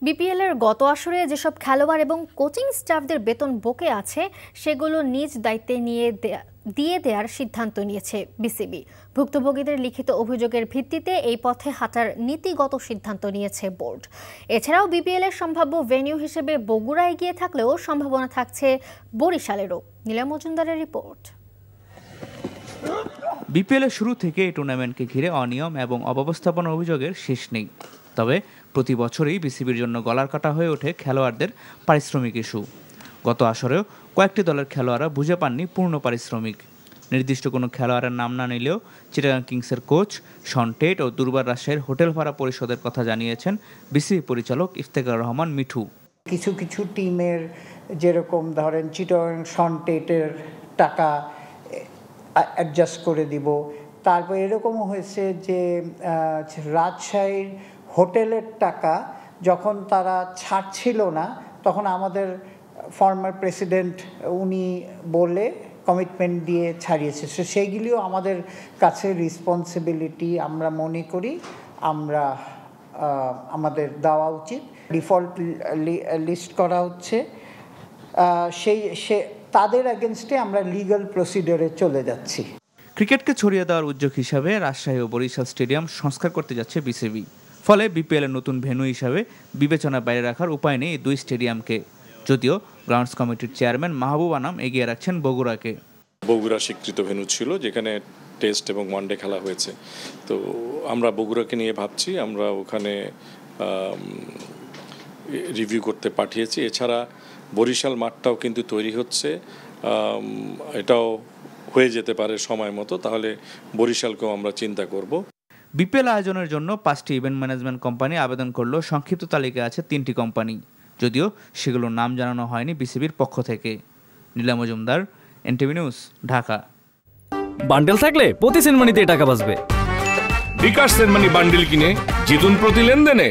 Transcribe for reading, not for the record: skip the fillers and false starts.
BPL এর গত আসরে যেসব খেলোয়াড় এবং কোচিং স্টাফদের বেতন বকে আছে সেগুলো নিজ দায়িত্বে দিয়ে দেওয়ার সিদ্ধান্ত নিয়েছে বিসিবি। ভুক্তভোগীদের লিখিত অভিযোগের ভিত্তিতে এই পথে হাঁটার নীতিগত সিদ্ধান্ত নিয়েছে বোর্ড। এছাড়াও বিপিএল এর সম্ভাব্য ভেন্যু হিসেবে বগুড়া এগিয়ে থাকলেও সম্ভাবনা থাকছে বরিশালেরও। নীলা মজুমদারের রিপোর্ট। বিপিএল এর শুরু থেকে এই টুর্নামেন্টকে ঘিরে অনিয়ম এবং অব্যবস্থাপনার অভিযোগের শেষ নেই। তবে প্রতি বছরই বিসিবির জন্য গলার কাটা হয়ে ওঠে খেলোয়াড়দের পারিশ্রমিক ইস্যু। গত আসরেও কয়েকটি দলের খেলোয়াড়রা বুঝে পাননি পূর্ণ পারিশ্রমিক। নির্দিষ্ট কোনো খেলোয়াড়ের নাম না নিলেও চিটাগাং কিংসের কোচ শন টেট ও দুর্বার রাজশাহীর হোটেল ভাড়া পরিশোধের কথা জানিয়েছেন বিসিবি পরিচালক ইফতেখার রহমান মিঠু। কিছু কিছু টিমের যেরকম ধরেন চিটাগাং শন টেটের টাকা অ্যাডজাস্ট করে দিব। তারপর এরকমও হয়েছে যে রাজশাহীর হোটেলের টাকা যখন তারা ছাড়ছিল না তখন আমাদের ফর্মার প্রেসিডেন্ট উনি বলে কমিটমেন্ট দিয়ে ছাড়িয়েছে। সেইগুলিও আমাদের কাছে রেসপন্সিবিলিটি আমরা মনে করি আমরা আমাদের দেওয়া উচিত। ডিফল্ট লিস্ট করা হচ্ছে, তাদের এগেনস্টে আমরা লিগ্যাল প্রসিডিওরে চলে যাচ্ছি। ক্রিকেটকে ছড়িয়ে দেওয়ার উদ্যোগ হিসাবে রাজশাহী ও বরিশাল স্টেডিয়াম সংস্কার করতে যাচ্ছে বিসিবি। ফলে বিপিএল এর নতুন ভেন্যু হিসাবে বিবেচনার বাইরে রাখার উপায় নেই দুই স্টেডিয়ামকে। যদিও গ্রাউন্ডস কমিটির চেয়ারম্যান মাহবুব আনাম এগিয়ে রাখছেন বগুড়াকে। বগুড়া স্বীকৃত ভেন্যু ছিল যেখানে টেস্ট এবং ওয়ানডে খেলা হয়েছে, তো আমরা বগুড়াকে নিয়ে ভাবছি, আমরা ওখানে রিভিউ করতে পাঠিয়েছি। এছাড়া বরিশাল মাঠটাও কিন্তু তৈরি হচ্ছে, এটাও হয়ে যেতে পারে সময় মতো, তাহলে বরিশালকেও আমরা চিন্তা করব। বিপিএল আয়োজনের জন্য 5টি ইভেন্ট ম্যানেজমেন্ট কোম্পানি আবেদন করলেও সংক্ষিপ্ত তালিকায় আছে 3টি কোম্পানি, যদিও সেগুলোর নাম জানানো হয়নি বিসিবির পক্ষ থেকে। Nila Majumdar, NTV news, Dhaka. Bundle থাকলে প্রতি সেনমানিতে টাকা বাঁচবে। বিকাশ সেনমানি বান্ডেল কিনে জিতুন প্রতি লেনদেনে।